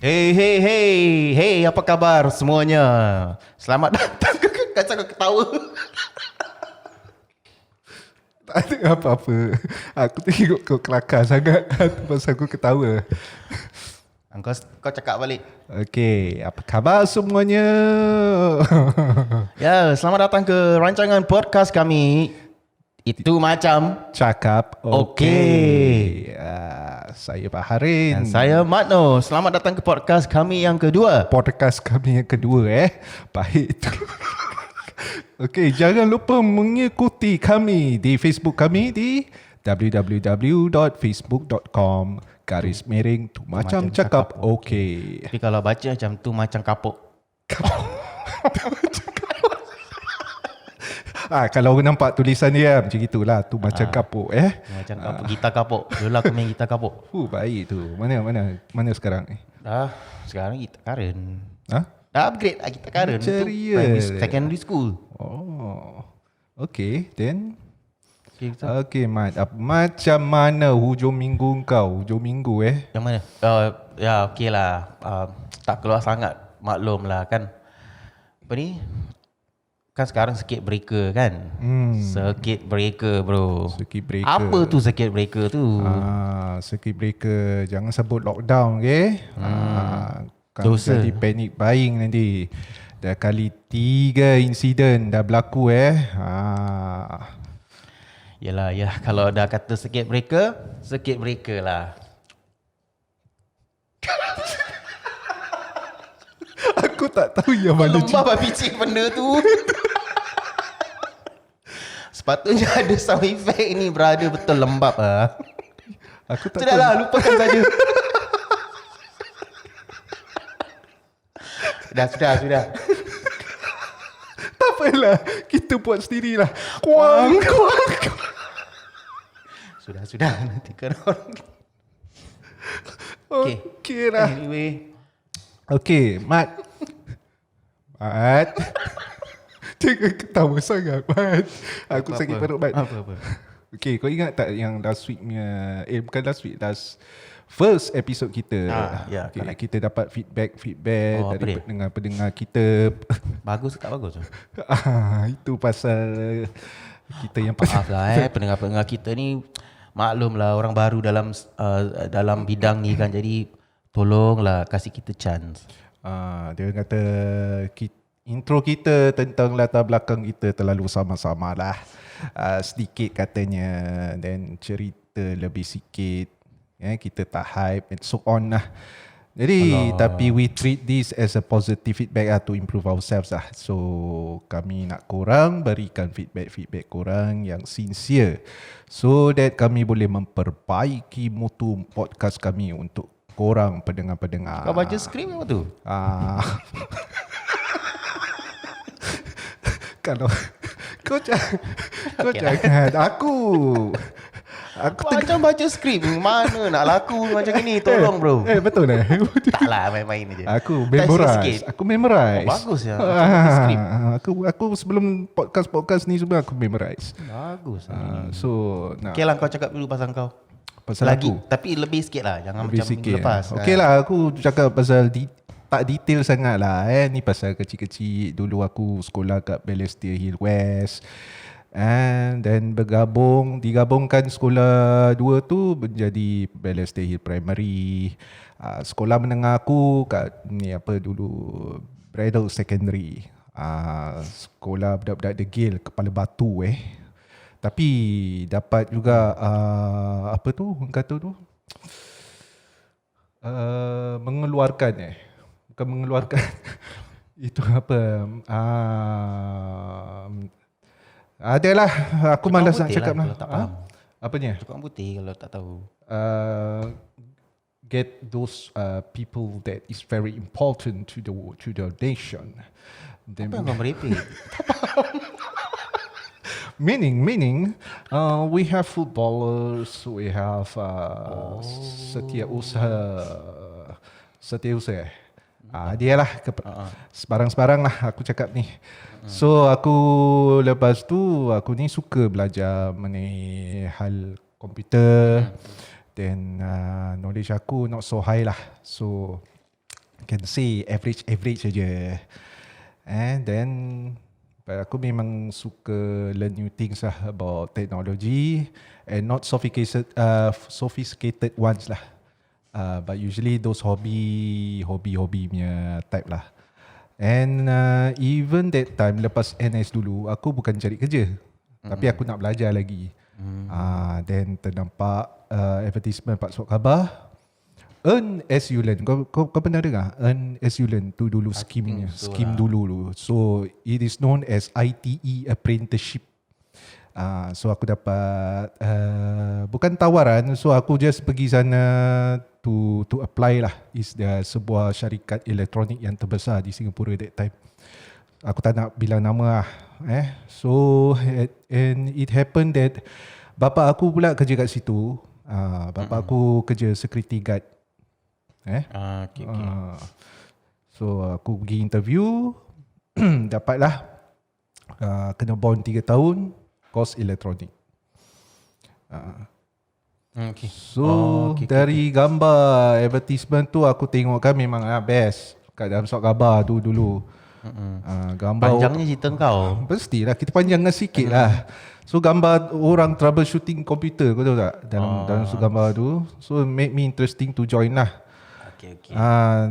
Hey, hey, hey, hey, apa kabar semuanya? Selamat datang ke Kacau Kau Ketawa. Tak ada apa-apa. Aku tengok kau kelakar sangat. Pasal aku ketawa. Kau cakap balik. Okey, apa khabar semuanya? Ya, selamat datang ke rancangan podcast kami. Itu macam. Cakap okey. Saya Pak Harin. Dan saya Matno. Selamat datang ke podcast kami yang kedua. Podcast kami yang kedua Baik tu. Okey, jangan lupa mengikuti kami di Facebook kami di www.facebook.com/tu macam cakap okey. Tapi kalau baca macam tu macam kapuk. Kalau nampak tulisan dia macam gitulah, tu macam kapuk Macam kapuk, gitar kapuk. Dulu aku main gitar kapuk. Baik tu. Mana sekarang ni? Sekarang gitar current. Ha? Dah upgrade lah gitar current. Itu Serius? secondary school. Oh. Okay, then Okay, betul. okay, Mat. Macam mana hujung minggu kau? Hujung minggu Yang mana? Ya okey lah. Tak keluar sangat. Maklum lah kan. Apa ni? Kan sekarang circuit breaker kan. Circuit breaker bro. Circuit breaker. Apa tu circuit breaker tu? Circuit breaker. Jangan sebut lockdown, okay? Kan Dosa. jadi panic buying nanti. Dah kali 3 insiden dah berlaku Yelah ya, kalau dah kata circuit breaker lah. Aku tak tahu yang mana Lembab lah bicik benda tu. Sepatutnya ada sound effect ni brother, betul lembab lah. Aku tak Sudahlah, lupakan saja. Sudah. Tak apalah. Kita buat sendirilah. Kuang. Sudah nanti kan orang. Okey lah. Anyway, Okey, Mat. Jangan ketawa sangat, Mat. Aku sakit perut, Mat. Apa? Okey, kau ingat tak yang last week punya, bukan last week, first episode kita. Ya, Okay, correct. kita dapat feedback Oh, apa dari dia? pendengar-pendengar kita. Bagus ke tak bagus tu? Itu pasal kita yang Maaf lah pendengar-pendengar kita ni, maklum lah orang baru dalam bidang ni kan, jadi tolonglah kasih kita chance. Dia kata intro kita tentang latar belakang kita terlalu sama-sama lah. Sedikit katanya, dan cerita lebih sikit. Kita tak hype and so on lah. Jadi tapi we treat this as a positive feedback to improve ourselves lah. So kami nak korang berikan feedback korang yang sincere, so that kami boleh memperbaiki mutu podcast kami untuk korang pendengar-pendengar. Kau baca skrip apa tu? Kalau kau jangan aku Macam baca skrip, mana nak laku macam ni, tolong bro. betul Tak lah, main-main je. Aku Tak, memorize. sikit-sikit. Aku memorize. Bagus ya, macam baca skrip. Aku sebelum podcast ni semua aku memorize. Bagus. So Okay lah, kau cakap dulu pasal kau. pasal Lagi, aku tapi lebih sikit lah, jangan lebih macam sikit. minggu lepas. Okey lah, aku cakap pasal tak detail sangat lah. Ni pasal kecil-kecil. Dulu aku sekolah kat Balestier Hill West. And then digabungkan sekolah 2 tu menjadi Balestier Hill Primary. Sekolah menengah aku kat dulu Bradle Secondary. Sekolah budak-budak degil Kepala Batu Tapi dapat juga orang kata tu mengeluarkan bukan mengeluarkan itu apa adalah aku malas nak putih cakap lah lah. kalau tak faham. Apanya? Tukang putih kalau tak tahu. Get those people that is very important to the nation. Apa yang kau merepek? Meaning, we have footballers, we have setiausaha. Dia lah sebarang-sebarang lah aku cakap ni. So aku lepas tu aku ni suka belajar mengenai hal komputer. Then knowledge aku not so high lah. So can say average saja. And then aku memang suka learn new things lah about technology and not sophisticated ones lah. But usually those hobby punya type lah. And even that time lepas NS dulu, aku bukan cari kerja, tapi aku nak belajar lagi. Then ternampak advertisement Pak Suat Khabar, Earn as you learn. Kau pernah dengar Earn as you learn tu dulu scheme dulu. So it is known as ITE apprenticeship. So aku dapat bukan tawaran, so aku just pergi sana to apply lah. Is the sebuah syarikat elektronik yang terbesar di Singapura that time. Aku tak nak bilang nama lah. So and it happened that bapa aku pula kerja kat situ. Bapa aku kerja security guard. Okay. So aku pergi interview, dapatlah kena bond 3 tahun, course elektronik. Okay. So dari gambar advertisement tu aku tengok kan memang best kat dalam surat khabar tu dulu. Gambar Panjangnya cerita kau. Pastilah kita panjangkan sikit lah. So gambar orang troubleshooting komputer, kau tahu tak? Dalam surat gambar tu. So make me interesting to join lah. Okay.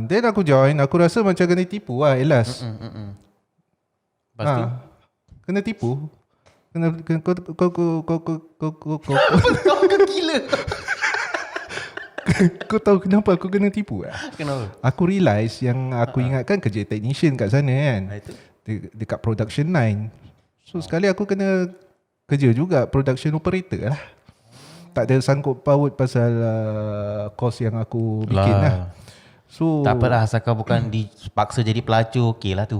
Then aku join, aku rasa macam kena tipu lah, Elas. Lepas tu? Kena tipu. Kau gila. Kau tahu kenapa aku kena tipu lah? Kenapa? Aku realise yang aku ingatkan kerja technician kat sana kan. Itu? Dekat production line. So sekali aku kena kerja juga production operator lah. Tak ada sangkut paut pasal course yang aku bikin lah. So tak apalah, asal kau bukan dipaksa jadi pelacur, okey lah tu.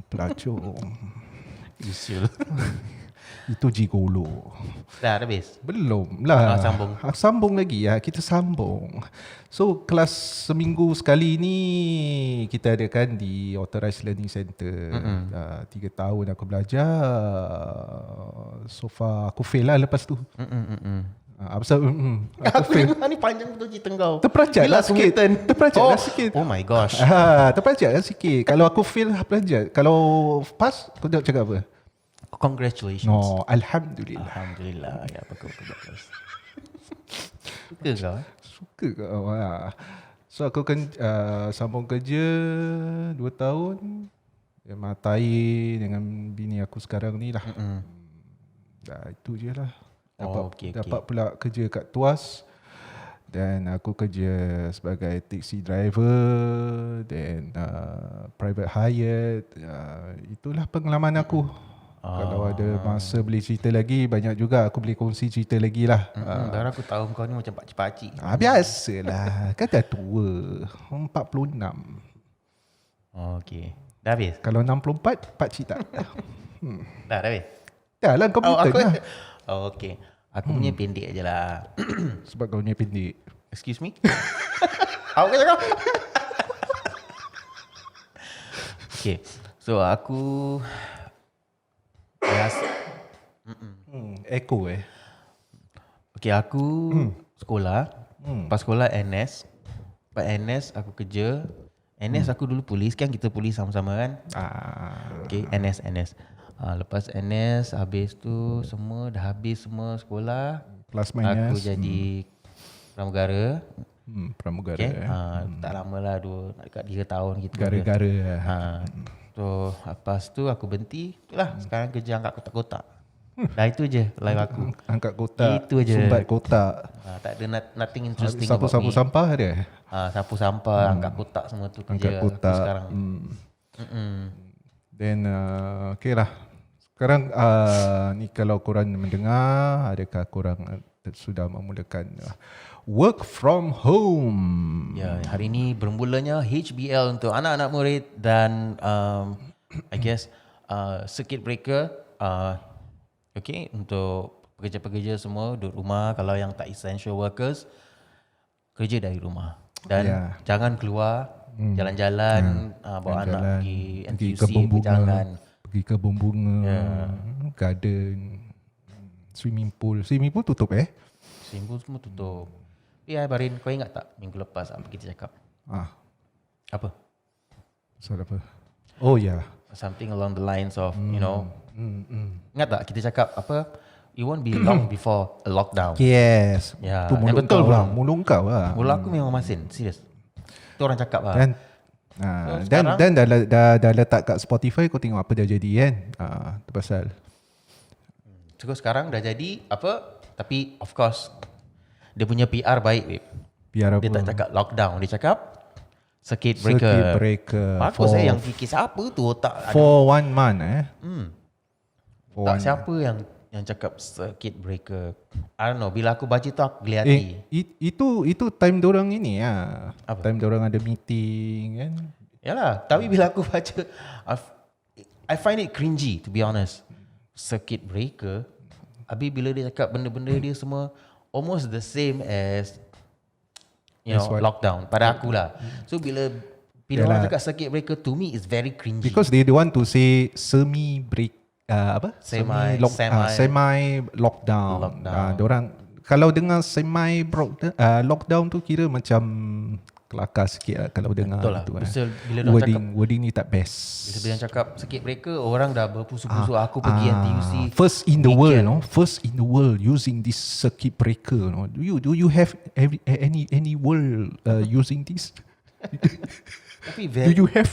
Pelacur. Usul. Itu gigolo. Dah habis? Belum lah. Sambung. Sambung lagi ya. Kita sambung. So kelas seminggu sekali ni kita adakan di Authorized Learning Center. 3 tahun aku belajar. So far aku fail lah lepas tu. Pasal aku fail. Ni panjang betul cerita kau. Terperanjat lah sikit. Sikit. Oh my gosh. Terperanjat lah sikit. Kalau aku fail, peranjat. Kalau pass, kau nak cakap apa? Congratulations. No, Alhamdulillah. Alhamdulillah. Ya, bagus. Suka kau? Suka kau. So aku kan sambung kerja 2 tahun. Matai dengan bini aku sekarang ni lah. Itu je lah. Dapat pula kerja kat Tuas. Dan aku kerja sebagai taxi driver. Dan private hire. Itulah pengalaman aku. Kalau ada masa boleh cerita lagi, banyak juga aku boleh kongsi cerita lagi lah. Baru aku tahu kau ni macam pakcik-pakcik. Biasalah, kan dah tua. 46. Okay. Dah habis? Kalau 64, pakcik tak. Dah habis? Dah lah, kau lah. Okay. Aku punya pendek je lah. Sebab kau punya pendek. Excuse me? Apa kata kau? Okay. So aku Echo Okay, aku sekolah. Pas sekolah NS. Lepas NS aku kerja. NS aku dulu polis, kan kita polis sama-sama kan. Okay, NS. Lepas NS habis tu semua dah habis semua sekolah. Plus minus. Aku jadi pramugara. Pramugara. Okay. Tak lama lah, dekat 3 tahun gitu. Gara-gara. So lepas tu aku berhenti. Itulah sekarang kerja angkat kotak-kotak. Dah itu je live aku. Angkat kotak. Itu je. Sumbat kotak. Tak ada nothing interesting Sapu sampah dia. Sapu sampah, angkat kotak semua tu kerja aku sekarang. Then okay lah. Sekarang ni kalau korang mendengar, adakah korang sudah memulakan work from home? Ya, hari ini bermulanya HBL untuk anak-anak murid dan I guess circuit breaker. Okay, untuk pekerja-pekerja semua duduk rumah. Kalau yang tak essential workers, kerja dari rumah. Dan jangan keluar, jalan-jalan, bawa jalan, anak pergi NTUC, kebun bunga, jangan. Pergi kebun bunga, garden, swimming pool. Swimming pool tutup Swimming pool semua tutup. Ya, Barin, kau ingat tak minggu lepas apa kita cakap? Apa? Pasal apa? Oh ya. Something along the lines of, you know, ingat tak kita cakap apa? It won't be long before a lockdown. Yes. Ya, Tu yang mulut betul kau lah. bang. Mulut kau lah. Mula aku memang masin, serius. Tu orang cakap lah. Dan sekarang- dan dah letak kat Spotify, kau tengok apa dah jadi kan. Tu pasal. So sekarang dah jadi apa? Tapi of course dia punya PR baik, babe. Biar apa? Dia tak cakap lockdown, dia cakap circuit breaker. Circuit breaker. Bagus yang fikir siapa tu otak ada. For 1 month For Tak one- siapa yang cakap circuit breaker. I don't know, bila aku baca tu aku geli hati. Itu time dorang ini ya. Apa? Time dorang ada meeting kan. Yalah, tapi bila aku baca I find it cringy to be honest. Circuit breaker. Habis bila dia cakap benda-benda dia semua almost the same as As what? lockdown pada aku lah. So bila Yalah. orang cakap circuit breaker, to me is very cringy. Because they want to say semi break Semi- semi lockdown. Lockdown. Dorang kalau dengar semi lockdown tu kira macam kelakar sikit lah kalau dengar Betul lah. tu. Pasal bila dorang Wording ni tak best. Bila dia cakap circuit breaker, orang dah berpusu-pusu aku pergi NTUC. First in the world, weekend. no? First in the world using this circuit breaker, no? Do you have any world using this? Tapi Do you have?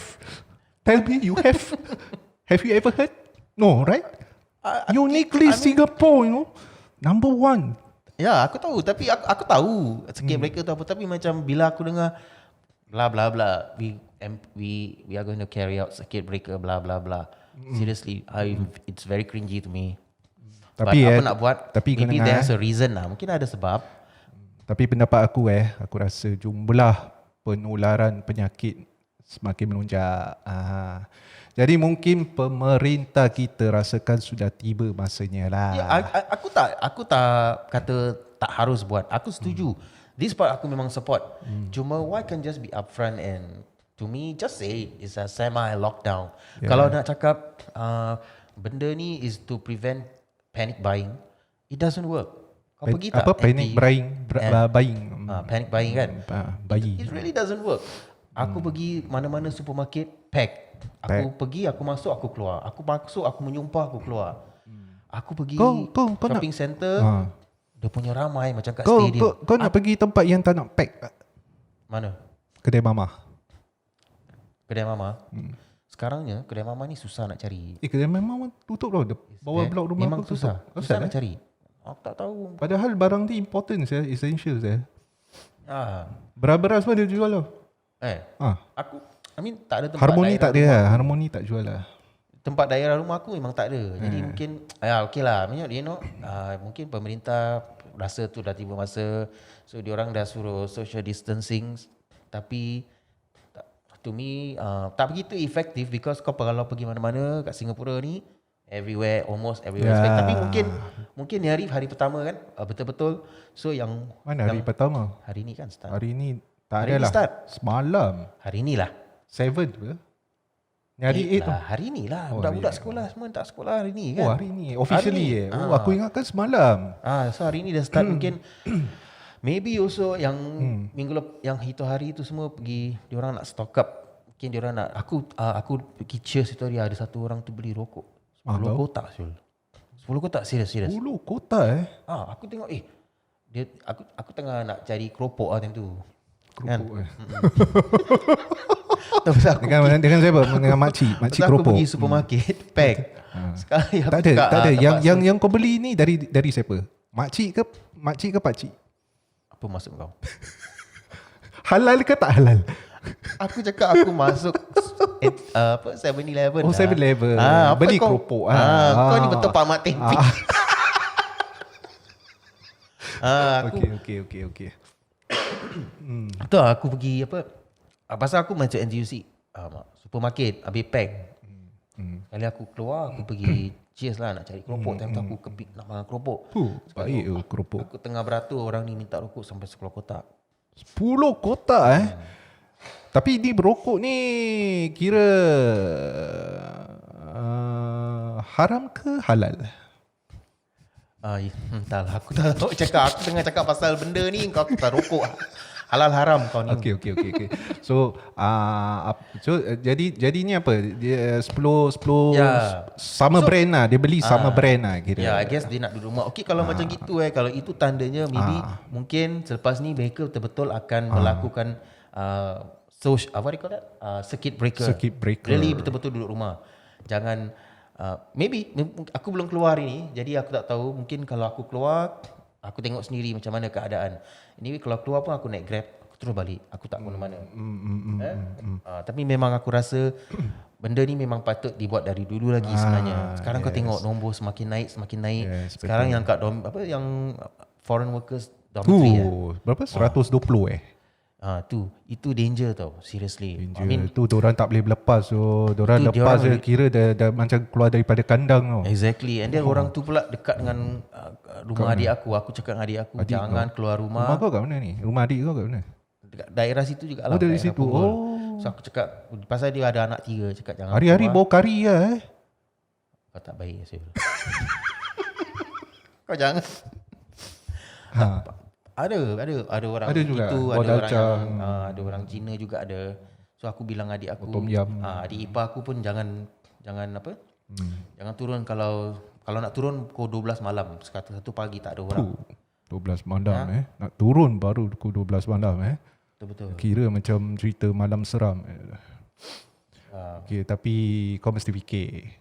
Tell me you have. Have you ever heard? No, right? Uniquely Singapore, you know, number 1. ya, aku tahu, tapi aku tahu circuit breaker tu apa, tapi macam bila aku dengar bla bla bla, we are going to carry out circuit breaker bla bla bla. Seriously, it's very cringy to me. Tapi But apa nak buat? tapi kau Maybe dengar, there's a reason lah. Mungkin ada sebab. Tapi pendapat aku aku rasa jumlah penularan penyakit semakin melonjak. Jadi mungkin pemerintah kita rasakan sudah tiba masanya lah. Ya, aku tak kata tak harus buat. Aku setuju. This part aku memang support. Cuma why can't just be upfront and to me just say it's a semi lockdown. Kalau nak cakap benda ni is to prevent panic buying, it doesn't work. Kau pergi tak? Apa panic NTU? buying? Buying. Panic buying kan? Bayi. It really doesn't work. Aku pergi mana-mana supermarket pack. Aku pergi, aku masuk, aku keluar. Aku masuk, aku menyumpah, aku keluar. Aku pergi Kau shopping center, dia punya ramai macam kat Kau stadium. nak pergi tempat yang tak nak pack? Mana? Kedai mama. Kedai mama. Sekarangnya kedai mama ni susah nak cari. Kedai mama tutup tau. Bawah blok rumah memang aku susah. tutup. Susah Asal, nak cari. Aku tak tahu. Padahal barang ni important saya, essential saya. Beras-beras pun dia jual tau. Aku tak ada tempat Harmoni daerah tak ada rumah. lah. Harmoni tak jual lah. Tempat daerah rumah aku memang tak ada. Jadi mungkin okey lah. Mungkin pemerintah rasa tu dah tiba masa, so diorang dah suruh social distancing, tapi to me tak begitu efektif because kau kalau pergi mana-mana kat Singapura ni almost everywhere tapi mungkin ni hari pertama kan, betul-betul. So yang Mana hari pertama? hari ni kan start. Hari ni tak Hari ada ni lah. start. Semalam. Hari ni lah. 7 ke? Ni hari 8 tu. lah. Hari ni lah. Budak-budak sekolah semua tak sekolah hari ni kan. Oh hari ni. Officially Hari ni. Aku ingatkan semalam. So hari ni dah start mungkin maybe also yang yang itu hari tu semua pergi, diorang nak stock up. Mungkin diorang nak aku pergi Cheers itu hari ada satu orang tu beli rokok 10 kotak Syul. 10 kotak serius. 10 kotak Aku tengok dia aku tengah nak cari keropok lah time tu. Keropok Terus aku dengan siapa? Dengan makcik aku keropok. pergi supermarket pack. Sekarang yang Tak aku ada, buka, tak ada. nampak Yang kau beli ni dari siapa? Makcik ke pakcik? apa maksud kau? Halal ke tak halal? Aku cakap aku masuk 7-Eleven. Oh, 7-Eleven. Beli keropok. Kau ni betul Pak Mat Tempe. Okey. Tu aku pergi pasal aku masuk NTUC supermarket habis pack. Kali aku keluar, aku pergi Cheers lah nak cari keropok. Time tu aku kepik nak makan keropok. Baik keropok. Aku tengah beratur, orang ni minta rokok sampai 10 kotak. 10 kotak Tapi ni berokok ni kira haram ke halal? Entahlah, aku tak tahu cakap. Aku tengah cakap pasal benda ni, kau tak rokok. Halal haram kau ni. Okay. So, jadinya apa? Dia 10 Ya. sama brand lah. Dia beli sama brand lah kira. Ya, I guess dia nak duduk rumah. Okay, kalau macam gitu kalau itu tandanya maybe mungkin selepas ni mereka betul-betul akan melakukan what do you call that? Circuit breaker. Circuit breaker. Really betul-betul duduk rumah. Jangan maybe aku belum keluar ini, jadi aku tak tahu. Mungkin kalau aku keluar, aku tengok sendiri macam mana keadaan. Anyway, kalau keluar pun aku naik Grab, aku terus balik. Aku tak ke mana. Tapi memang aku rasa benda ni memang patut dibuat dari dulu lagi sebenarnya. Sekarang kau tengok nombor semakin naik. Yes, Sekarang yang kat yang foreign workers dormitory berapa? 120 itu danger tau, seriously. I mean, tu diorang tak boleh berlepas. So diorang lepas je kira dah macam keluar daripada kandang tau. Exactly. And then orang tu pula dekat dengan rumah adik aku. Aku cakap dengan adik aku, jangan keluar rumah. Rumah kau kat mana ni? Rumah adik kau kat mana? Dekat daerah situ juga lah. Dari situ. So aku cakap, pasal dia ada anak 3, cakap jangan hari-hari keluar. bawa kari lah Kau tak baik Syul. Kau jangan. Ada orang ada juga. itu, ada orang Cina juga ada. So aku bilang adik aku, adik ipar aku pun jangan apa? Jangan turun kalau nak turun pukul 12 malam. Satu pagi tak ada orang. 12 malam nak turun baru pukul 12 malam Betul. Kira macam cerita malam seram. Okay, tapi kau mesti fikir,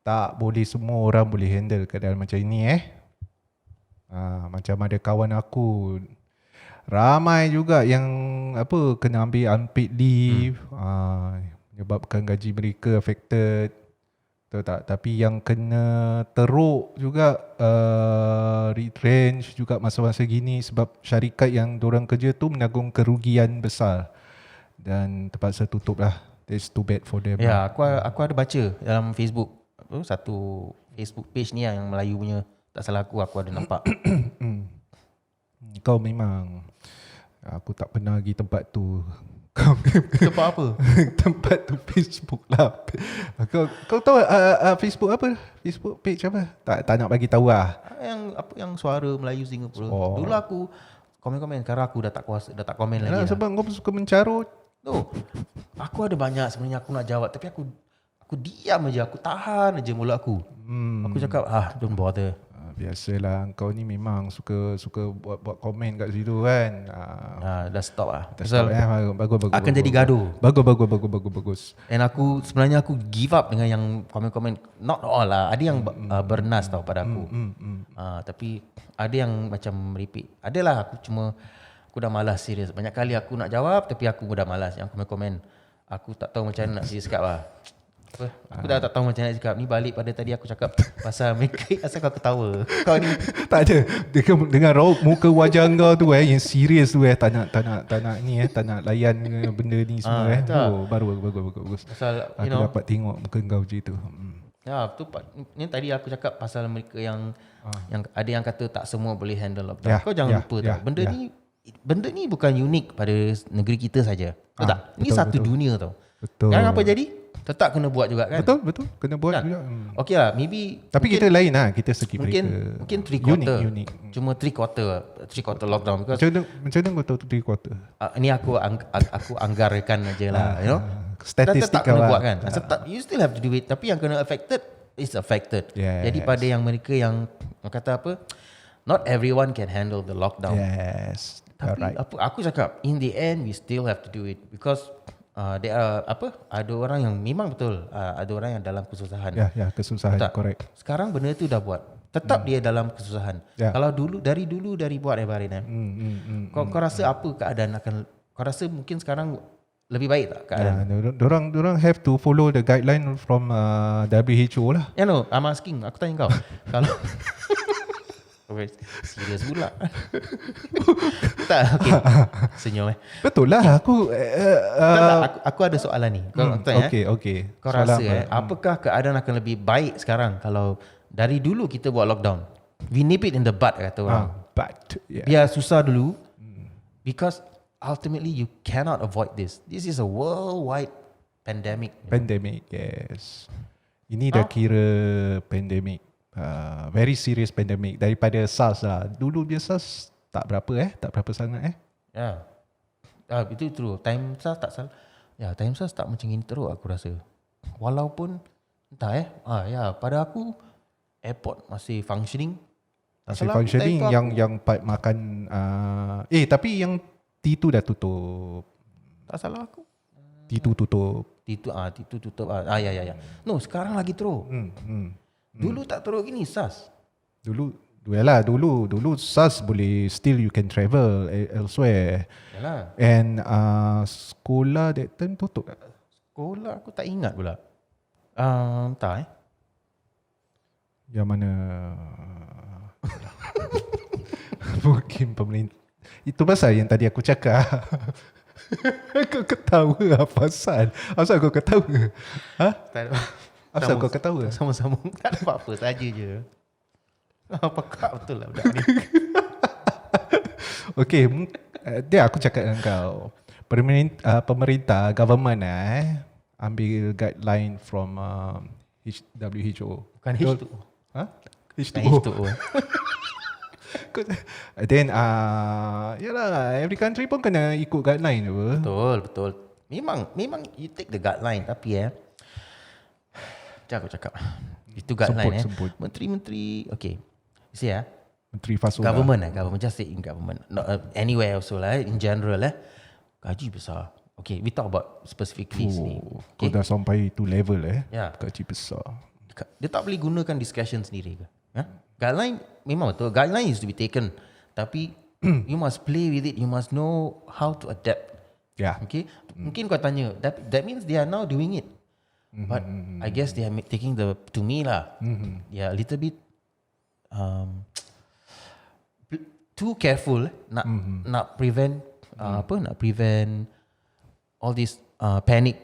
tak boleh semua orang boleh handle keadaan macam ini macam ada kawan aku ramai juga yang kena ambil unpaid leave, menyebabkan gaji mereka affected. Tahu tak? Tapi yang kena teruk juga retrench juga masa-masa gini sebab syarikat yang diorang kerja tu menanggung kerugian besar dan terpaksa tutup lah. That's too bad for them. Ya, aku ada baca dalam Facebook, satu Facebook page ni yang Melayu punya. Tak salah aku ada nampak. Kau memang, aku tak pernah pergi tempat tu. Tempat apa? Tempat tu Facebook lah. Kau tahu Facebook apa? Facebook page apa? Tak nak bagi tahu lah. Yang suara Melayu Singapura. Dulu aku komen-komen, sekarang aku dah tak komen lagi. Sebab kau suka mencarut. Aku ada banyak sebenarnya aku nak jawab, tapi aku diam aja, aku tahan aja mulut aku. Aku cakap don't bother. Biasalah, kau ni memang suka buat komen kat situ kan. Dah stop lah. Pasal bagus. Akan jadi gaduh. Bagus. And sebenarnya aku give up dengan yang komen-komen. Not all lah. Ada yang bernas tau pada aku. Tapi ada yang macam meripik. Adalah aku dah malas serius. Banyak kali aku nak jawab tapi aku dah malas yang komen-komen. Aku tak tahu macam mana nak cakap lah. Aku dah tak tahu macam mana nak cakap. Ni balik pada tadi aku cakap pasal mereka. Asal kau ketawa? Kau ni tak ada. Dengan raut muka wajah kau tu yang serius tu tak nak ni tak nak layan benda ni semua bagus. Pasal aku dapat tengok muka kau macam tu. Ya, betul. Ni tadi aku cakap pasal mereka yang ada yang kata tak semua boleh handle lockdown. Kau jangan lupa tau. Benda ni bukan unik pada negeri kita saja. Betul tak? Ini satu dunia tau. Betul. Yang apa jadi? Tetap kena buat juga kan? Betul. Kena buat juga. Okay lah, maybe. Tapi kita lain lah. Kita circuit breaker. Mungkin 3/4. Unik. Cuma 3/4 lockdown. Macam mana kau tahu 3/4? Ni aku anggarkan aja lah. You know? Statistik tetap kena buat kan. You still have to do it. Tapi yang kena affected is affected. Yes. Jadi pada yang mereka yang kata apa, not everyone can handle the lockdown. Yes. Tapi aku cakap in the end we still have to do it because there are ada orang yang memang betul ada orang yang dalam kesusahan. Ya, kesusahan, correct. Sekarang benda tu dah buat. Tetap dia dalam kesusahan. Kalau dari buat Barin kau rasa apa keadaan kau rasa mungkin sekarang lebih baik tak keadaan? Dorang have to follow the guideline from WHO lah. I'm asking, aku tanya kau. Kalau serius pula. Tak, okay. Senyum Betul lah. Aku ada soalan ni. Kau tanya. Okay. Kau rasa apakah keadaan akan lebih baik sekarang kalau dari dulu kita buat lockdown? We nip it in the bud kata orang. Biar susah dulu. Because ultimately you cannot avoid this. This is a worldwide pandemic. Pandemic, yes. Ini dah kira pandemic. Very serious pandemic daripada SARS lah. Dulu dia SARS tak berapa sangat. Ya. Itu true. Time SAS tak salah. Ya, time SAS tak macam ini teruk aku rasa. Walaupun entah ya pada aku airport masih functioning. Tak Masih salah aku, functioning time tu aku- yang part makan tapi yang T2 dah tutup. tak salah aku. T2 tutup. Itu tutup. Ya. No, sekarang lagi teruk. Dulu tak teruk gini SAS. Dulu SAS boleh still you can travel elsewhere. Yalah. And sekolah that time tutup. Sekolah aku tak ingat pula. Entah Yang mana mungkin pemerintah. Itu pasal yang tadi aku cakap. Kau ketawa apa pasal? Asal kau ketawa? Ha? Tak ada. Asal kau ketawa? Sama-sama. Tak ada apa-apa saja je. Apa kak betul lah budak ni. Okay, dia aku cakap dengan kau. Pemerintah, government ambil guideline from WHO. Bukan Betul? H2O. Ha? Bukan H2O. H2O. Then yalah, every country pun kena ikut guideline apa. Betul. Memang you take the guideline tapi macam aku cakap. Itu guideline Semput. Menteri-menteri okay. You see Menteri Fasola. government just say in government. Not, anywhere also lah in general gaji besar. Okay, we talk about specifically sini. Kau dah sampai tu level Ya. gaji besar. Dia tak boleh gunakan discussion sendiri ke? Guideline memang betul. Guideline is to be taken. Tapi you must play with it. You must know how to adapt. Ya. Okay. Mungkin kau tanya. That means they are now doing it. But I guess they are taking to me lah. Yeah, a little bit too careful. Nak prevent nak prevent all this panic.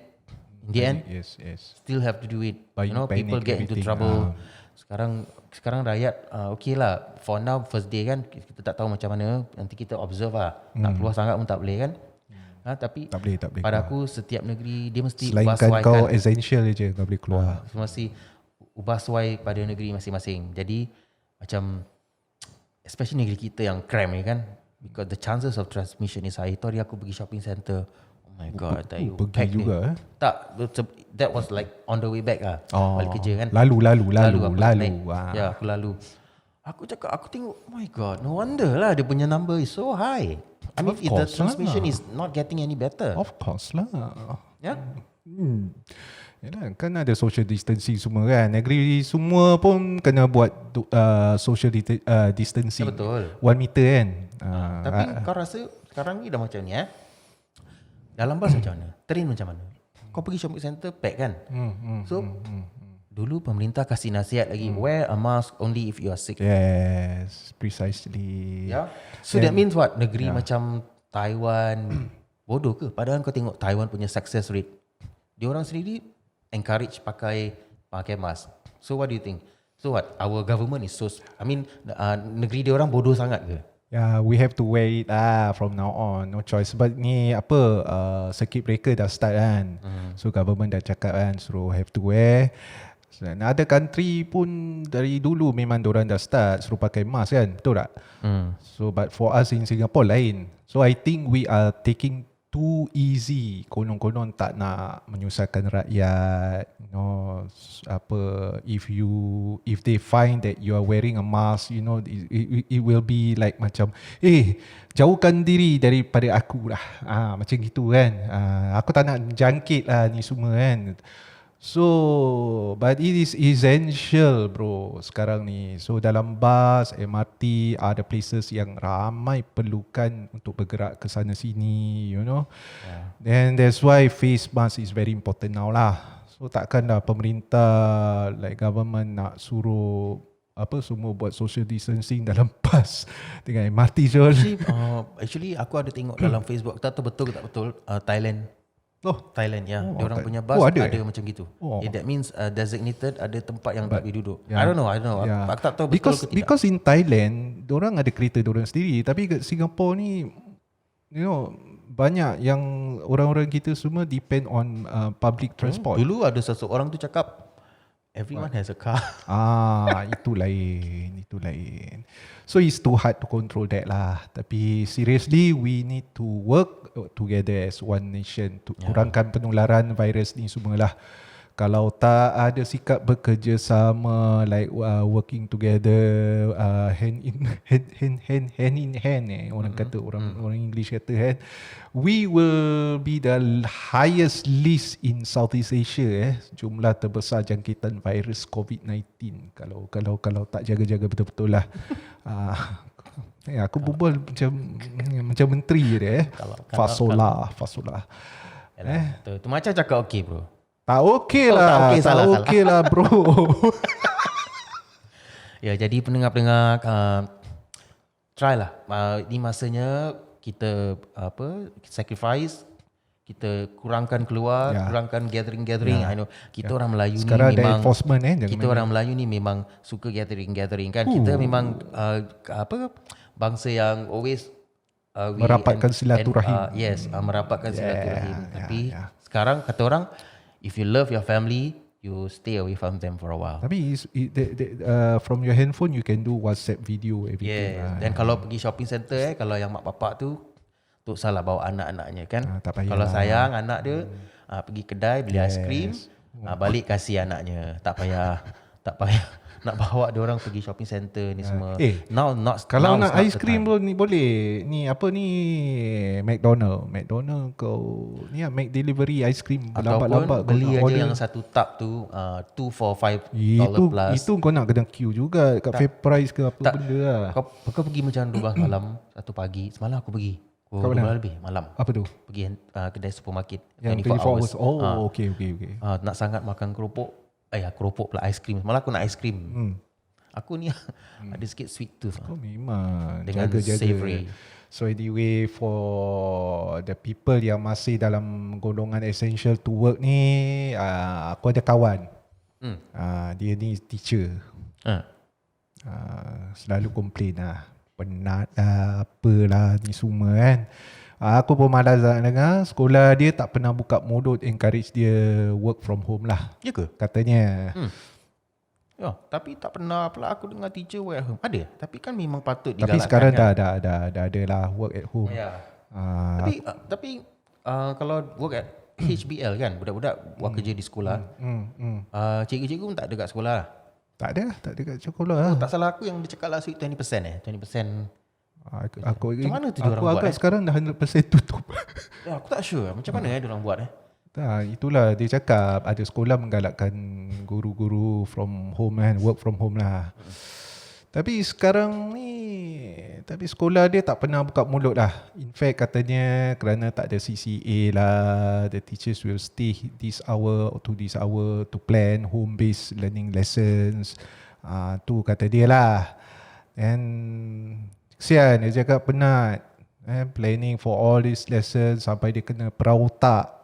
In the end, Yes. still have to do it. Buying People panic, get into everything. trouble. Sekarang rakyat okay lah. For now first day kan kita tak tahu macam mana. Nanti kita observe lah. Nak keluar sangat pun tak boleh kan. Tapi Tak boleh. pada aku setiap negeri dia mesti Selainkan kau ubah-suaikan. essential je kau boleh keluar. Mesti ubah suai pada negeri masing-masing. Jadi macam especially negeri kita yang cram ni kan. Because the chances of transmission is high. Tadi aku pergi shopping center. Oh my god, I tell you. pergi packed juga, ni. Tak, that was like on the way back lah. Balik kerja kan. Lalu. Aku naik. Ah. Ya, aku lalu. Aku cakap, aku tengok, oh my god, no wonder lah dia punya number is so high. I mean, if the course transmission lah. is not getting any better. Of course lah. Ya? Yalah, kan ada social distancing semua kan. Negeri semua pun kena buat social distancing. Ya, betul. 1 meter kan. Tapi kau rasa sekarang ni dah macam ni dalam bas macam mana? Train macam mana? Kau pergi shopping center pack kan? So dulu pemerintah kasih nasihat lagi, wear a mask only if you are sick. Yes, precisely. Yeah. So that means what? Negeri macam Taiwan bodoh ke? Padahal kau tengok Taiwan punya success rate. Dia orang sendiri encourage pakai mask. So what do you think? So what? Our government is so negeri dia orang bodoh sangat ke? Yeah, we have to wear it from now on. No choice. Sebab ni circuit breaker dah start kan. So government dah cakap kan suruh have to wear. Dan ada country pun dari dulu memang diorang dah start suruh pakai mask kan. Betul tak? So but for us in Singapore lain. So I think we are taking too easy. Konon-konon tak nak menyusahkan rakyat. If they find that you are wearing a mask, it will be like macam jauhkan diri daripada aku lah. Macam gitu kan. Aku tak nak jangkit lah ni semua kan. So, but it is essential bro sekarang ni. So dalam bus, MRT, ada places yang ramai perlukan untuk bergerak ke sana sini, Then that's why face mask is very important now lah. So takkanlah pemerintah like government nak suruh semua buat social distancing dalam bus dengan MRT je. Actually aku ada tengok dalam Facebook, tak tahu betul ke tak betul, Thailand ya. Dia orang punya bus ada macam gitu. That means designated ada tempat yang tak boleh duduk. Yeah. I don't know. Yeah. Aku tak tahu betul ke tidak. Because in Thailand, diorang ada kereta diorang sendiri. Tapi kat Singapore ni, banyak yang orang-orang kita semua depend on public transport. Dulu ada seseorang tu cakap Everyone has a car. Itu lain. So it's too hard to control that lah. Tapi seriously, we need to work together as one nation to kurangkan penularan virus ni semualah. Kalau tak ada sikap bekerjasama, like working together, hand in hand, orang kata, orang English kata kan, we will be the highest list in Southeast Asia jumlah terbesar jangkitan virus COVID-19 kalau tak jaga-jaga betul-betul lah. Aku berbual macam menteri dia Fasolah. Tu macam cakap okey bro. Tak okey lah. Tak okey lah bro. Ya, jadi pendengar-pendengar, try lah. Ini masanya kita sacrifice, kita kurangkan keluar, kurangkan gathering. I know kita orang Melayu sekarang ni memang enforcement kita orang Melayu ni memang suka gathering kan. Kita memang bangsa yang always merapatkan silaturahim. Merapatkan silaturahim. Tapi sekarang kata orang, if you love your family, you stay away from them for a while. Tapi from your handphone you can do WhatsApp video everything. Dan kalau pergi shopping center kalau yang mak bapak tu tak salah bawa anak-anaknya kan. Kalau lah. sayang anak dia pergi kedai beli aiskrim, balik kasih anaknya. Tak payah nak bawa dia orang pergi shopping center ni semua. Kalau nak aiskrim pun ni boleh. Ni apa ni, McDonald kau ni make delivery aiskrim lambat-lambat beli aja yang satu tub tu $2 for $5 plus. Itu kau nak kena queue juga kat FairPrice ke apa benda lah. Kau pergi macam 12 malam, 1 pagi. Semalam aku pergi. Kau 12 lebih malam. Apa tu? Pergi kedai supermarket yang 24 hours. Okay. Nak sangat makan keropok. Keropok pula aiskrim. Malah aku nak aiskrim. Aku ni ada sikit sweet tooth. Kau memang dengan jaga-jaga. savory. So anyway, for the people yang masih dalam golongan essential to work ni, aku ada kawan. Dia ni teacher. Selalu komplain penat apalah ni semua kan. Aku pun malas nak dengar. Sekolah dia tak pernah buka mulut encourage dia work from home lah. Ya ke? Katanya. Ya, tapi tak pernah pula aku dengar teacher work at home. Ada, tapi kan memang patut digalakkan. Tapi sekarang kan? dah ada lah work at home. Ya. Tapi kalau work at HBL kan, budak-budak buat kerja di sekolah. Cikgu-cikgu pun tak ada kat sekolah. Tak ada kat sekolah. Tak salah aku yang dia cakap last week 20%. 20%. Aku macam mana tu dia orang buat? Sekarang dah 100% tutup. Ya, aku tak sure. Macam mana dia orang buat itulah dia cakap ada sekolah menggalakkan guru-guru from home work from home lah. Tapi sekarang ni sekolah dia tak pernah buka mulut lah. In fact katanya kerana tak ada CCA lah, the teachers will stay this hour to this hour to plan home based learning lessons. Tu kata dia lah. And kesian dia cakap penat planning for all these lessons sampai dia kena perau otak.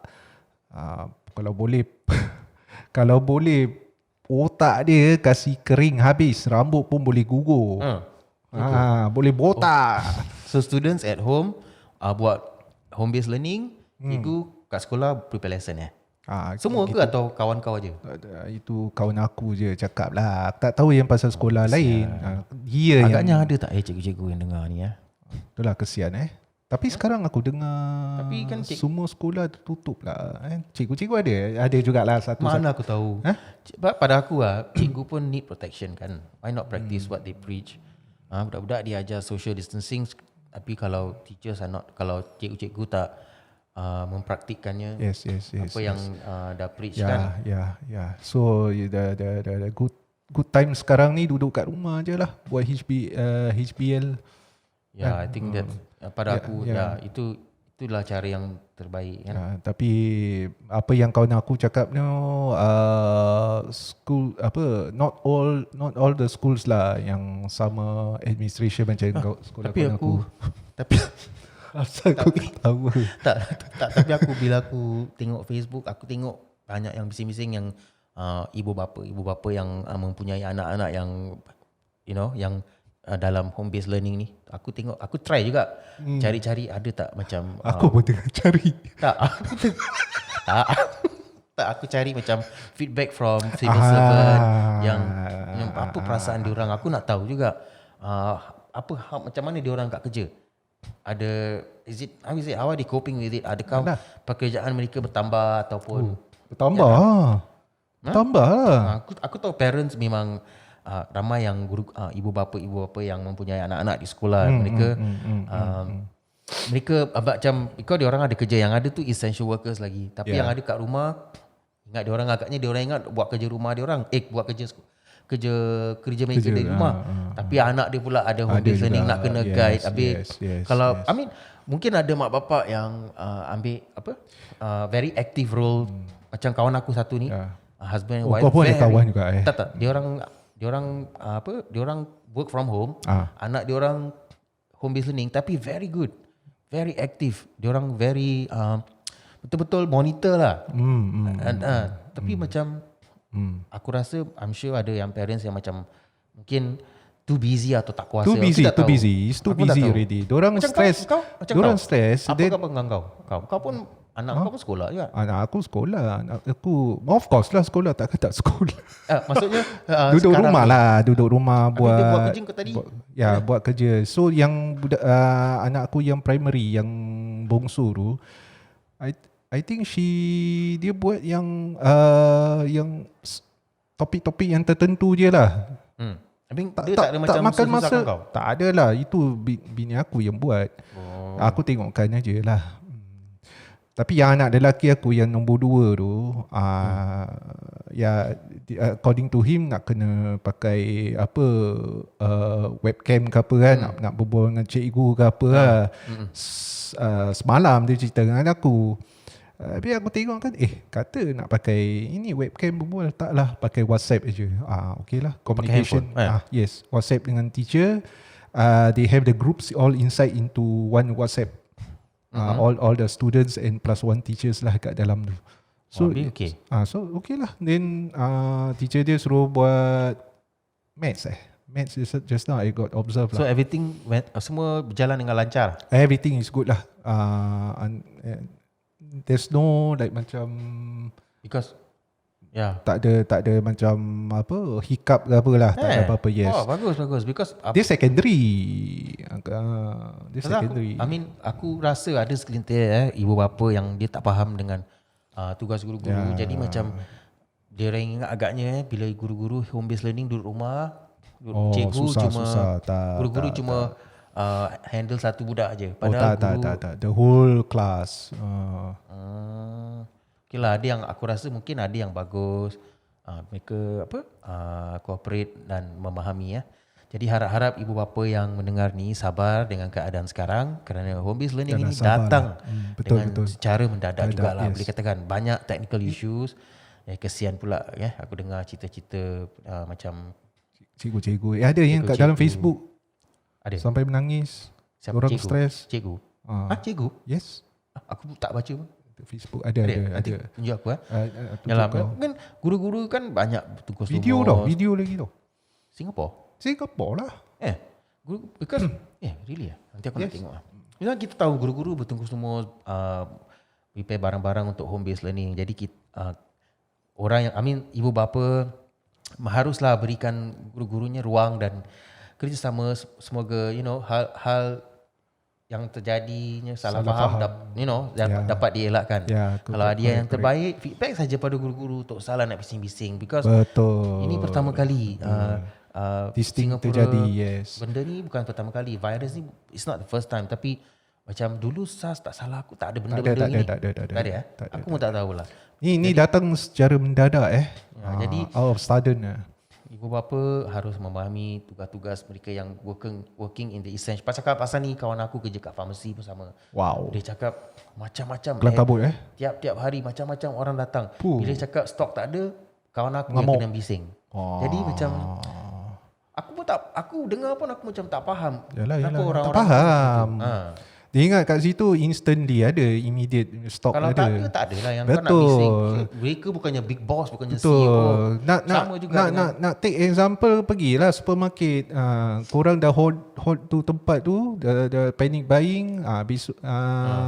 Kalau boleh otak dia kasih kering habis, rambut pun boleh gugur. Boleh botak. So students at home buat home based learning, cikgu kat sekolah prepare lesson semua gitu. Ke atau kawan kau je? Itu kawan aku je cakap lah. Tak tahu yang pasal sekolah lain. Dia agaknya ada tak cikgu-cikgu yang dengar ni Itulah kesian Tapi sekarang aku dengar tapi kan semua sekolah tutup lah. Cikgu-cikgu ada jugalah satu. Mana aku tahu. Pada aku cikgu pun need protection kan. Why not practice what they preach? Budak-budak dia ajar social distancing, tapi kalau teachers kalau cikgu-cikgu tak mempraktikkannya, yes, yang dah preach kan. So the good time sekarang ni duduk kat rumah je lah buat HBL. I think that pada aku itulah cara yang terbaik kan. Tapi apa yang kawan aku cakap ni school not all the schools lah yang sama administration macam sekolah tapi aku. Tapi asal kau tahu. Tapi aku bila aku tengok Facebook, aku tengok banyak yang bising-bising yang ibu bapa yang mempunyai anak-anak yang yang dalam home based learning ni. Aku try juga cari-cari ada tak macam aku pun tengah cari. Tak tak aku cari macam feedback from civil servant yang apa perasaan diorang. Aku nak tahu juga macam mana diorang kat kerja. Ada how are they coping with it? Adakah pekerjaan mereka bertambah ataupun bertambah? Bertambah lah. Aku tahu parents memang ramai yang guru ibu bapa yang mempunyai anak-anak di sekolah. Mereka macam because diorang ada kerja, yang ada tu essential workers lagi. Tapi yang ada kat rumah, ingat diorang agaknya diorang ingat buat kerja rumah diorang, buat kerja mereka dari rumah. Tapi anak dia pula ada home based learning, nak kena guide. Kalau I mean mungkin ada mak bapak yang ambil very active role. Macam kawan aku satu ni, husband and wife. Kau pun ada kawan juga Tak. Diorang work from home. Anak diorang home based learning tapi very good. Very active. Diorang very betul-betul monitor lah. Tapi macam aku rasa I'm sure ada yang parents yang macam mungkin too busy atau tak kuasa. Too busy. It's too busy already. Diorang stress. Diorang stress. Apa khabar dengan kau? Kau pun anak kau pun sekolah juga? Anak aku sekolah. Of course lah sekolah. Takkan tak sekolah. Maksudnya duduk rumah lah. Duduk rumah buat. Dia buat kerja kau tadi? Buat kerja. So yang anak aku yang primary, yang bongsu tu, I think dia buat yang topik-topik yang tertentu je lah. Dia tak ada macam makan masa kau? Tak ada lah. Itu bini aku yang buat. Aku tengokkan aja lah. Tapi yang anak lelaki aku yang nombor 2 tu, according to him nak kena pakai webcam ke apa kan, nak berbual dengan cikgu ke apa lah. Semalam dia cerita dengan aku. Tapi aku tengok kan, kata nak pakai ini webcam berbual, taklah pakai WhatsApp je. Okay lah, communication. Yes, WhatsApp dengan teacher. They have the groups all inside into one WhatsApp. All the students and plus one teachers lah kat dalam tu. So okay. So okay lah. Then teacher dia suruh buat maths just now I got observe lah. So lah. everything semua berjalan dengan lancar? Everything is good lah. There's no like macam because tak ada macam hiccup ke apa lah. Tak ada apa-apa. Yes. Bagus because dia secondary. Dia secondary. Aku rasa ada segelintir ibu bapa yang dia tak faham dengan tugas guru-guru. Jadi macam dia ingat agaknya bila guru-guru home based learning duduk rumah, cikgu guru-guru cuma handle satu budak aje. Padahal tak. The whole class. Okay lah, ada yang aku rasa mungkin ada yang bagus. Mereka cooperate dan memahami ya. Jadi harap-harap ibu bapa yang mendengar ni sabar dengan keadaan sekarang, kerana home based learning ini datang dengan secara mendadak jugalah. Boleh katakan banyak technical issues. Kesian pula aku dengar cerita-cerita macam cikgu-cikgu. Ada yang kat dalam Facebook ada sampai menangis. Orang stres. Cikgu. Cikgu? Yes. Aku tak baca pun. Facebook ada. Nanti tunjuk aku Yalah, kan guru-guru kan banyak bertungkus lumus. Video lagi tau. Singapore lah. Guru because really nanti aku nak tengok lah. Misalnya kita tahu guru-guru bertungkus lumus prepare barang-barang untuk home based learning. Jadi kita orang yang ibu bapa haruslah berikan guru-gurunya ruang dan kerjasama. Semoga hal yang terjadinya salah faham dapat dielakkan. Kalau ada yang terbaik, feedback saja pada guru-guru, tak salah nak bising-bising because ini pertama kali this thing terjadi. Yes. Benda ni bukan pertama kali. Virus ni it's not the first time, tapi macam dulu SARS tak salah aku tak ada benda-benda ini. Tak ada. Aku pun tak tahulah. Ini datang secara mendadak jadi out of sudden. Ibu bapa harus memahami tugas-tugas mereka yang working in the essential. Pasal ni kawan aku kerja kat farmasi pun sama. Wow. Dia cakap macam-macam. Kelam kabut Tiap-tiap hari macam-macam orang datang. Bila cakap stok tak ada, kawan aku yang kena bising. Jadi macam aku dengar pun aku macam tak faham. Yalah. Tak faham. Dia ingat kat situ instantly ada, immediate stock kalau ada. Kalau tak ada lah yang kau nak bising. Mereka bukannya big boss, bukannya CEO. Sama juga nak take example, pergilah supermarket. Korang dah hold tu tempat tu, dah panic buying.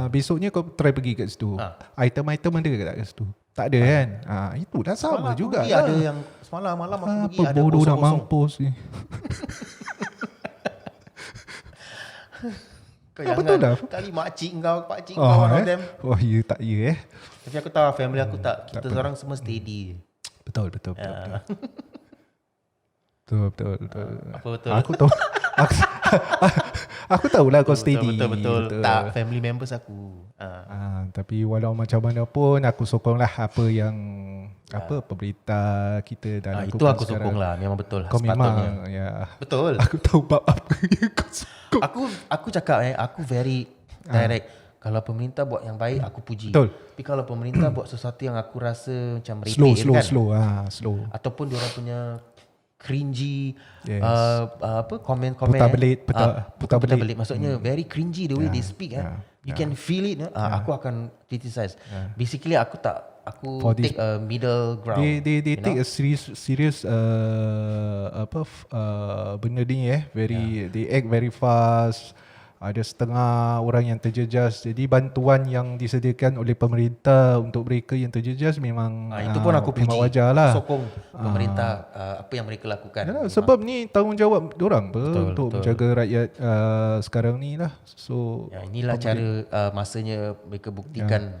Besoknya kau try pergi kat situ. Item-item ada kat situ. Tak ada kan? Itu dah sama Semalam juga aku pergi lah. ada yang semalam malam aku pergi Apa ada bodoh nak kosong-kosong. mampus ni. Kau betul dah. kali makcik kau one of them. Oh ya tak ya Tapi aku tahu family aku tak. Kita orang semua steady. Betul. Betul. Apa betul? Aku tahu. Aku tahulah kau steady. Betul. Tak, family members aku. Tapi walau macam mana pun aku sokonglah apa yang pemerintah kita dah lakukan. Itu aku sokong lah, memang betul. Kau sepatutnya. memang Betul. Aku tahu bab apa yang kau sokong. Aku cakap aku very direct. Kalau pemerintah buat yang baik, aku puji. Betul. Tapi kalau pemerintah buat sesuatu yang aku rasa macam merepek Slow. Ataupun dia orang punya cringy Yes. komen-komen putar belit. maksudnya very cringy the way they speak. You can feel it. Aku akan criticize. Basically aku For take a middle ground. They take a serious benda ni they act very fast. Ada setengah orang yang terjejas. Jadi bantuan yang disediakan oleh pemerintah untuk mereka yang terjejas memang itu pun aku puji. memang wajar lah. Aku sokong pemerintah apa yang mereka lakukan. Yalah, sebab ni tanggungjawab diorang untuk menjaga rakyat sekarang ni lah. So inilah cara masanya mereka buktikan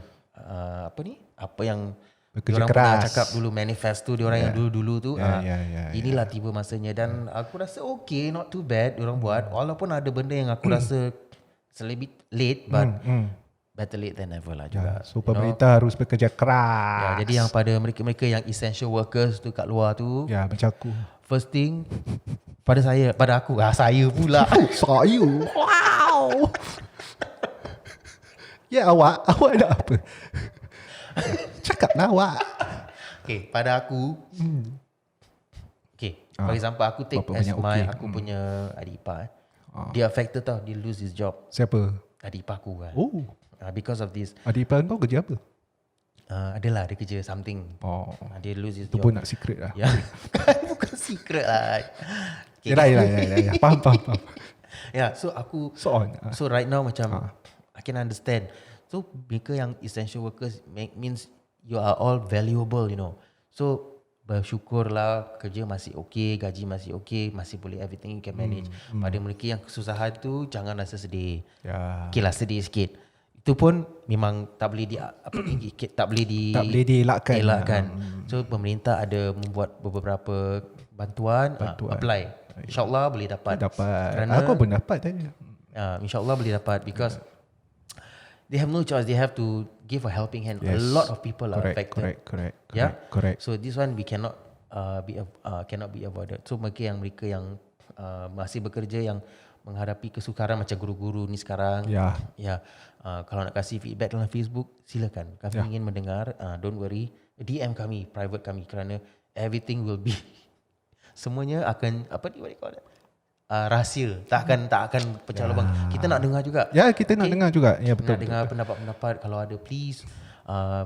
apa yang diorang pernah cakap dulu, manifesto diorang yang dulu-dulu tu. Inilah tiba masanya dan aku rasa okay, not too bad diorang buat. Walaupun ada benda yang aku rasa selebih late, but better late than never lah juga. So pemerintah harus bekerja keras. Jadi yang pada mereka-mereka yang essential workers tu kat luar tu, macam aku. first thing pada aku saya pula. Saya. Wow. Awak nak apa? Cakaplah awak. Okay, pada aku for example aku take as aku punya adik ipar dia affected tau, dia lose his job. Siapa? Adik ipar aku kan. Because of this. Adik ipar kau kerja apa? Adalah dia kerja something. Dia lose his job. Itu pun nak secret lah. Bukan secret lah. Yalah. Faham. So right now macam I can understand. So mereka yang essential workers means you are all valuable, So bersyukurlah kerja masih okay, gaji masih okay, masih boleh everything you can manage. Pada mereka yang kesusahan tu jangan rasa sedih. Okay lah, sedih sikit. Itu pun memang tak boleh tak boleh dielakkan. So pemerintah ada membuat beberapa bantuan. Apply. InsyaAllah boleh dapat. Kerana aku pun dapat tadi. InsyaAllah boleh dapat because they have no choice. They have to give a helping hand. A lot of people are affected. Correct. So this one we cannot be avoided. So mereka yang masih bekerja yang menghadapi kesukaran macam guru-guru ni sekarang. Kalau nak kasih feedback dalam Facebook, silakan. Kami ingin mendengar. Don't worry. DM kami, private kami kerana everything will be semuanya akan rahsia, tak akan pecah lubang. Kita nak dengar juga. Kita nak dengar juga. Betul. Nak dengar pendapat-pendapat. Kalau ada please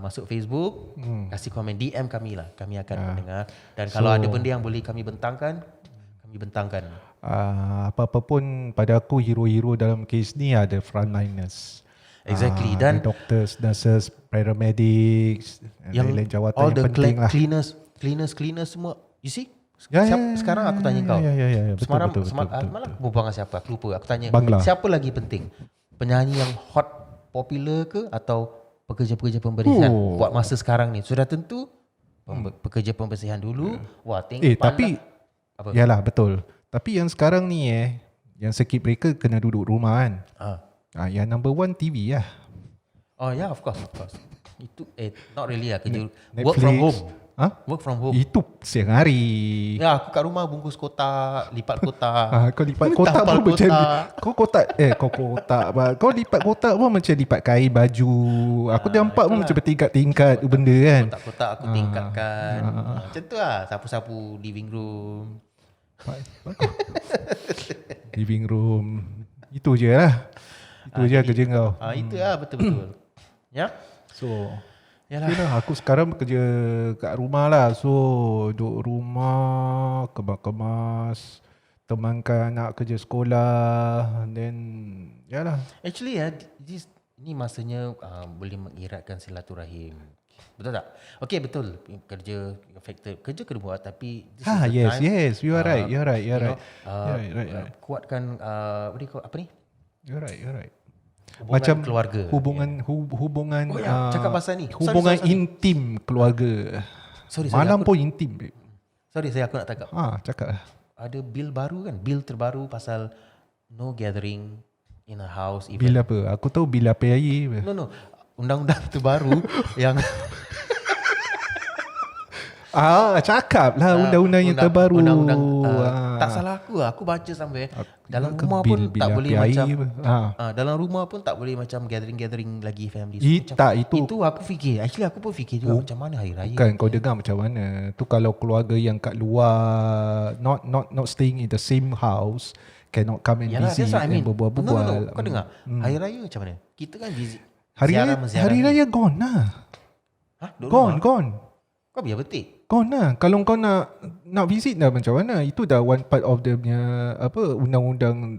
masuk Facebook, kasih komen, DM kami lah. Kami akan mendengar. Dan kalau ada benda yang boleh kami bentangkan, kami bentangkan. Apa-apa pun pada aku hero-hero dalam kes ni ada frontliners. Exactly. Dan doctors, nurses, paramedics, yang jawatan all yang the penting lah. Cleaners semua. You see? Sekarang aku tanya kau. Semalam betul. aku berbual dengan siapa? Aku lupa. Aku tanya Bangla. Siapa lagi penting? Penyanyi yang hot, popular ke atau pekerja-pekerja pembersihan buat masa sekarang ni? Sudah tentu pekerja pembersihan dulu. Tapi apa? Yalah betul. Tapi yang sekarang ni yang circuit breaker kena duduk rumah kan. Yang number one TV lah. Of course. Itu not really lah kerja Netflix. Work from home. Work from home. Itu siang hari. Aku kat rumah bungkus kotak, lipat kotak. Kau lipat kotak pun macam kau lipat kotak pun macam lipat kain baju. Aku nampak pun macam bertingkat-tingkat benda kan. Kotak-kotak aku tingkatkan. Macam tu lah, sapu-sapu living room. Living room. Itu je lah. Itu je kerja kau. Itu lah betul-betul. So yalah, aku sekarang bekerja kat rumah lah. So duduk rumah, kemas-kemas, temankan anak kerja sekolah. Then yalah. Actually ni masanya boleh mengeratkan silaturahim. Betul tak? Okay, betul. Kerja factor, kerja kena buat, tapi this is the Yes, time, yes. You are right. You are right. You are you right. know, Right. kuatkan apa ni? You're right. Hubungan Macam keluarga. hubungan Oh ya, cakap pasal ni. hubungan Sorry. intim keluarga. Sorry, Malam aku, pun intim, babe. sorry aku nak cakap. Cakap lah. Ada bil baru kan? Bil terbaru pasal no gathering in a house even. Bil apa? Aku tahu bil apa air. No. Undang-undang terbaru yang Cakap lah undang-undang yang terbaru. Undang-undang tak salah aku baca sampai dalam rumah pun tak boleh macam dalam rumah pun tak boleh macam gathering lagi family. Itu aku fikir. Actually aku pun fikir juga macam mana hari raya. Bukan kau dengar macam mana. Tu kalau keluarga yang kat luar not staying in the same house cannot come and visit and berbual-bual. No. Kau dengar. Hari raya macam mana? Kita kan visit. Hari raya gone lah. Gone. Kau biar betik. Gone lah. Kalau kau nak visit dah macam mana? Itu dah one part of the punya undang-undang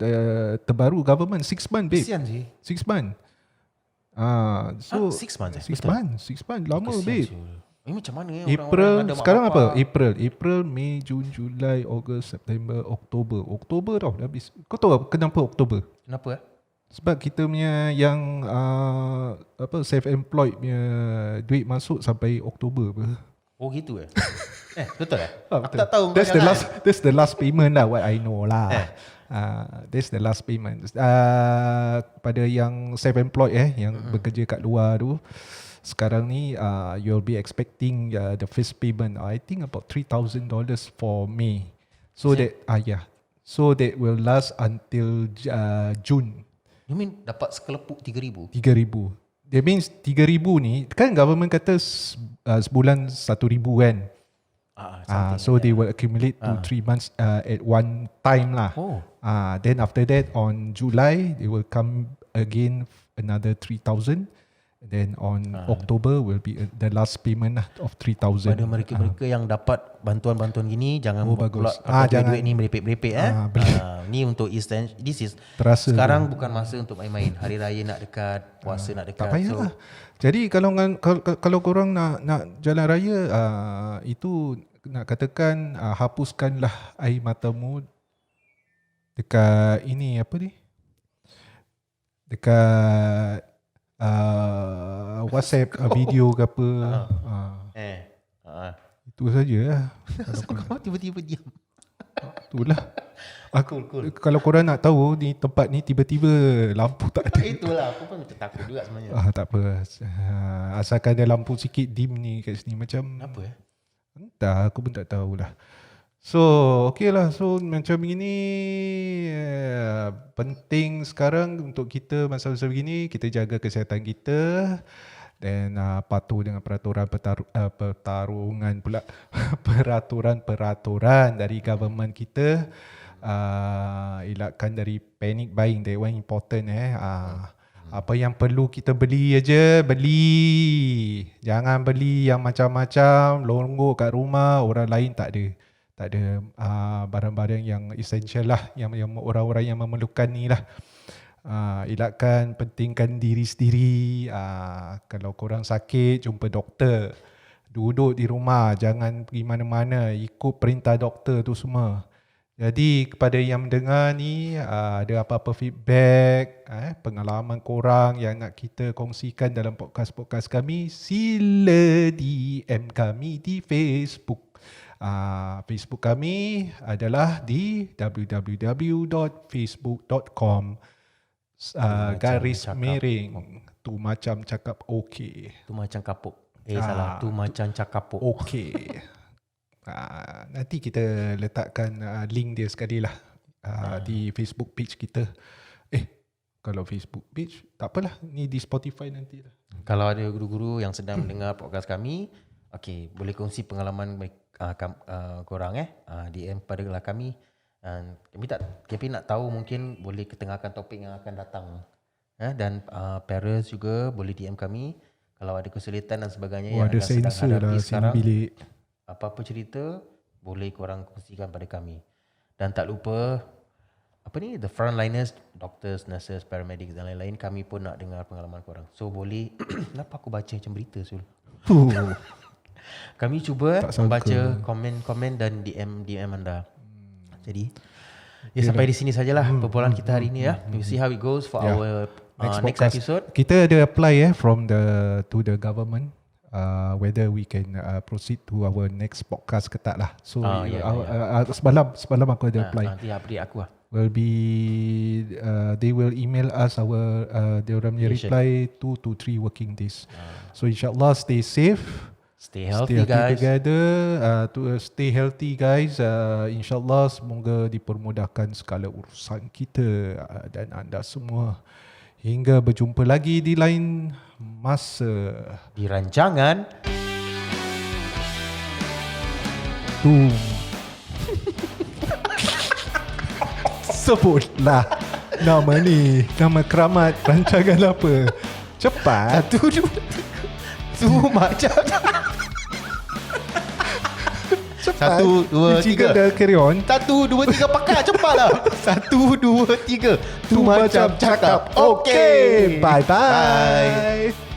terbaru government 6 months, babe. Kesian sih. 6 months. So 6 months. 6 months lama, babe. Ini macam mana April sekarang apa? April, May, Jun, Julai, Ogos, September, Oktober tau dah habis. Kau tahu kenapa Oktober? Kenapa Sebab kita punya yang self-employed punya duit masuk sampai Oktober apa. Oh gitu betul Betul. Aku tak tahu. That's the last payment lah, what I know lah. That's the last payment. Pada yang self-employed yang bekerja kat luar tu, sekarang ni you'll be expecting the first payment. I think about $3,000 for May. So so that will last until June. You mean dapat sekelepuk 3,000? 3,000. That means 3,000 ni kan government kata sebulan 1,000 kan. So they will accumulate to 3 months at one time lah. Then after that on July they will come again another 3,000. Then on October will be the last payment lah of 3,000. Pada mereka-mereka yang dapat bantuan-bantuan gini, jangan bagus. Jangan duit ni merepek-merepek ni untuk this is terasa sekarang bukan masa untuk main-main. Hari raya nak dekat, puasa nak dekat. Tak payahlah. Jadi kalau korang nak jalan raya itu nak katakan hapuskanlah air matamu dekat ini apa ni? Dekat WhatsApp video ke apa. Itu saja lah. Kau tiba-tiba diam. Itulah. Kalau korang nak tahu ni tempat ni tiba-tiba lampu tak ada. Itulah aku pun takut juga sebenarnya. Tak apa. Asalkan ada lampu sikit dim ni kat sini macam apa entah, aku pun tak tahulah. So okay lah. So macam begini penting sekarang untuk kita masa-masa begini kita jaga kesihatan kita dan patuh dengan peraturan dari government kita. Elakkan dari panic buying, that one important. Apa yang perlu kita beli aja beli. Jangan beli yang macam-macam longgok kat rumah, orang lain tak ada barang-barang yang essential lah, yang orang-orang yang memerlukan ni lah. Elakkan, pentingkan diri sendiri. Kalau korang sakit, jumpa doktor. Duduk di rumah, jangan pergi mana-mana, ikut perintah doktor tu semua. Jadi kepada yang mendengar ni, ada apa-apa feedback, pengalaman korang yang nak kita kongsikan dalam podcast-podcast kami, sila DM kami di Facebook. Facebook kami adalah di www.facebook.com /Tu macam cakap okey. Tu macam kapuk. Salah. Tu macam cakapuk. Okey. Nanti kita letakkan link dia sekali lah di Facebook page kita. Kalau Facebook page tak apalah, ni di Spotify nanti lah. Kalau ada guru-guru yang sedang mendengar podcast kami, boleh kongsi pengalaman korang DM pada kami. Kami nak tahu, mungkin boleh ketengahkan topik yang akan datang. Dan parents juga boleh DM kami kalau ada kesulitan dan sebagainya yang ada sedang hadapi lah sekarang. Bilik. Apa-apa cerita boleh korang kongsikan pada kami. Dan tak lupa the frontliners, doctors, nurses, paramedics dan lain-lain, kami pun nak dengar pengalaman korang. So boleh kenapa aku baca macam berita Sul? Kami cuba Tak sangka. membaca komen-komen dan DM anda. Jadi sampai di sini sajalah perbualan kita hari ini ya. We'll see how it goes for our next podcast. episode. Kita ada apply from to the government whether we can proceed to our next podcast ke tak lah. So semalam aku ada apply. Nanti update aku lah. Will be they will email us our dia orang punya reply 2 to 3 working days. So insyaAllah stay safe. Stay healthy guys. Together, stay healthy guys. InsyaAllah semoga dipermudahkan segala urusan kita dan anda semua. Hingga berjumpa lagi di lain masa. Di rancangan Sebutlah nama ni. Nama keramat rancangan apa? Cepat. 1, 2, 3. Tu macam 1, 2, 3. Dah carry on. 1, 2, 3 pakai cepatlah. 1, 2, 3. Tu macam cakap. Okay. Bye-bye.